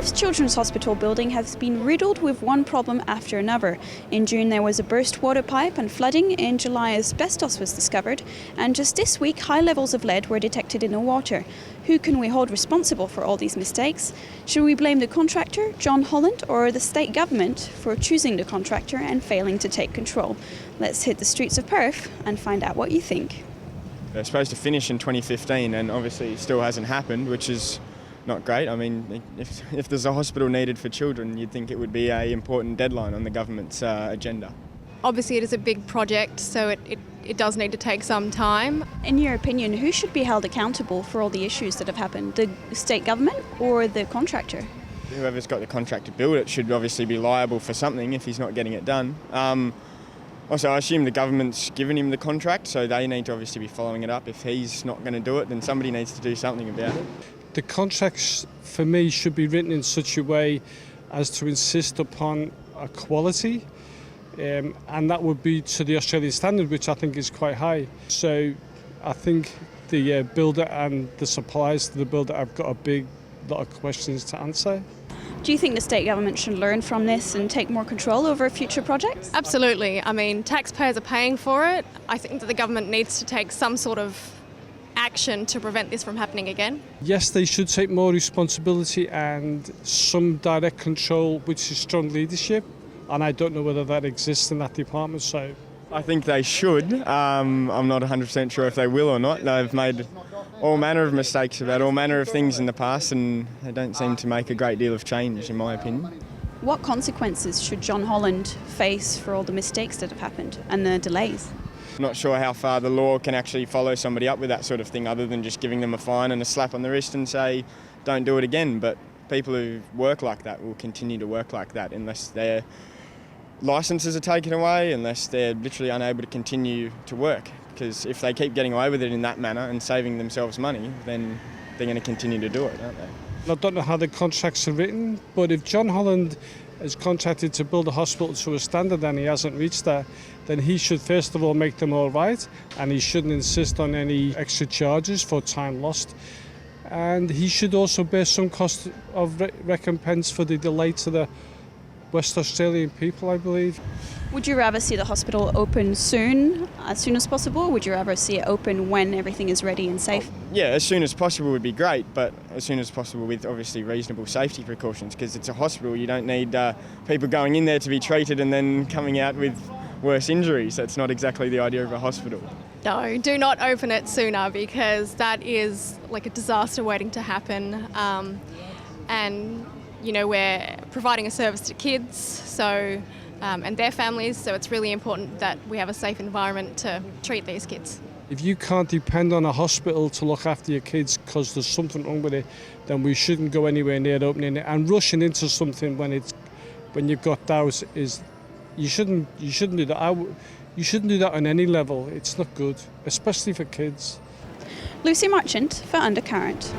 Perth's Children's Hospital building has been riddled with one problem after another. In June there was a burst water pipe and flooding, in July asbestos was discovered, and just this week high levels of lead were detected in the water. Who can we hold responsible for all these mistakes? Should we blame the contractor, John Holland, or the state government for choosing the contractor and failing to take control? Let's hit the streets of Perth and find out what you think. They're supposed to finish in 2015 and obviously it still hasn't happened, which is not great. I mean, if there's a hospital needed for children, you'd think it would be an important deadline on the government's agenda. Obviously it is a big project, so it does need to take some time. In your opinion, who should be held accountable for all the issues that have happened? The state government or the contractor? Whoever's got the contract to build it should obviously be liable for something if he's not getting it done. Also, I assume the government's given him the contract, so they need to obviously be following it up. If he's not going to do it, then somebody needs to do something about it. The contracts, for me, should be written in such a way as to insist upon a quality, and that would be to the Australian standard, which I think is quite high. So I think the builder and the suppliers to the builder have got a big lot of questions to answer. Do you think the state government should learn from this and take more control over future projects? Absolutely. I mean, taxpayers are paying for it. I think that the government needs to take some sort of action to prevent this from happening again. Yes, they should take more responsibility and some direct control, which is strong leadership, and I don't know whether that exists in that department. So I think they should. I'm not 100% sure if they will or not. They've made all manner of mistakes about all manner of things in the past, and they don't seem to make a great deal of change, in my opinion. What consequences should John Holland face for all the mistakes that have happened and the delays? I'm not sure how far the law can actually follow somebody up with that sort of thing, other than just giving them a fine and a slap on the wrist and say, don't do it again. But people who work like that will continue to work like that unless their licences are taken away, unless they're literally unable to continue to work. Because if they keep getting away with it in that manner and saving themselves money, then they're going to continue to do it, aren't they? I don't know how the contracts are written, but if John Holland is contracted to build a hospital to a standard and he hasn't reached that, then he should first of all make them all right, and he shouldn't insist on any extra charges for time lost. And he should also bear some cost of recompense for the delay to the West Australian people, I believe. Would you rather see the hospital open soon, as soon as possible, or would you rather see it open when everything is ready and safe? Yeah, as soon as possible would be great, but as soon as possible with obviously reasonable safety precautions, because it's a hospital. You don't need people going in there to be treated and then coming out with worse injuries. That's not exactly the idea of a hospital. No, do not open it sooner, because that is like a disaster waiting to happen. And you know, we're providing a service to kids, so and their families, so it's really important that we have a safe environment to treat these kids. If you can't depend on a hospital to look after your kids because there's something wrong with it, then we shouldn't go anywhere near opening it. And rushing into something when you've got doubts is you shouldn't do that. You shouldn't do that on any level. It's not good, especially for kids. Lucy Marchant for Undercurrent.